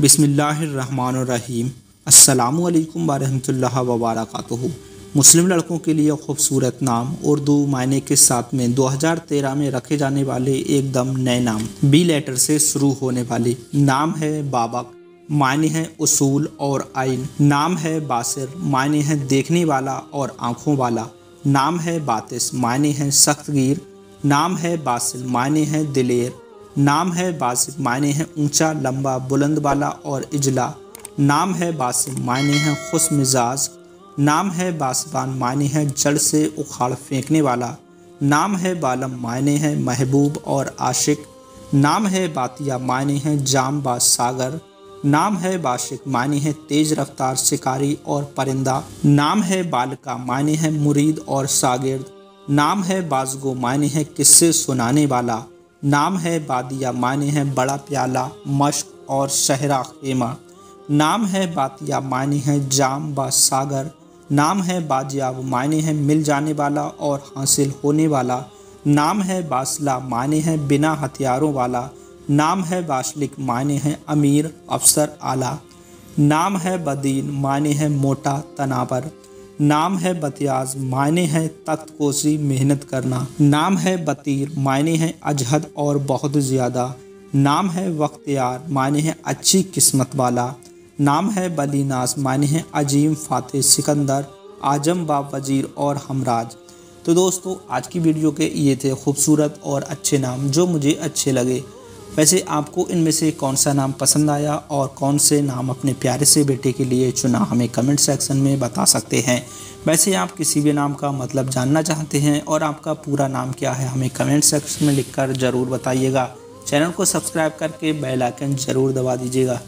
बिस्मिल्लाहिर्रहमानिर्रहीम। अस्सलामुअलैकुम वरहमतुल्लाहि वबरकातुहू। मुस्लिम लड़कों के लिए खूबसूरत नाम उर्दू मायने के साथ में 2013 में रखे जाने वाले एकदम नए नाम बी लेटर से शुरू होने वाले नाम है बाबक, मायने हैं उसूल और आइन। नाम है बासिर, मायने हैं देखने वाला और आँखों वाला। नाम है बातिस, मायने हैं सख्तगीर। नाम है बासिल, मायने हैं दिलेर। नाम है बासित, मायने हैं ऊंचा लंबा बुलंद वाला और इजला। नाम है बासिम, मायने हैं खुश मिजाज। नाम है बासबान, मायने हैं जड़ से उखाड़ फेंकने वाला। नाम है बालम, मायने हैं महबूब और आशिक। नाम है बातिया, मायने हैं जामबाज सागर। नाम है बाशिक, मायने हैं तेज रफ्तार शिकारी और परिंदा। नाम है बालका, मायने हैं मुरीद और शागिर्द। नाम है बाजगो, मायने हैं किस्से सुनाने वाला। नाम है बादिया, मायने हैं बड़ा प्याला मश्क और शहरा खेमा। नाम है बातिया, मायने हैं जाम बा सागर। नाम है बाजियाब, मायने हैं मिल जाने वाला और हासिल होने वाला। नाम है बासला, मायने हैं बिना हथियारों वाला। नाम है बाशलिक, मायने हैं अमीर अफसर आला। नाम है बदीन, मायने हैं मोटा तनावर। नाम है बतियाज, मायने हैं तख्तकोशी मेहनत करना। नाम है बतीर, मायने हैं अजहद और बहुत ज़्यादा। नाम है वख्तियार, मायने हैं अच्छी किस्मत वाला। नाम है बलीनास, मायने हैं अजीम फातेह सिकंदर आजम बाब वजीर और हमराज। तो दोस्तों, आज की वीडियो के ये थे खूबसूरत और अच्छे नाम जो मुझे अच्छे लगे। वैसे आपको इनमें से कौन सा नाम पसंद आया और कौन से नाम अपने प्यारे से बेटे के लिए चुना, हमें कमेंट सेक्शन में बता सकते हैं। वैसे आप किसी भी नाम का मतलब जानना चाहते हैं और आपका पूरा नाम क्या है, हमें कमेंट सेक्शन में लिखकर ज़रूर बताइएगा। चैनल को सब्सक्राइब करके बेल आइकन ज़रूर दबा दीजिएगा।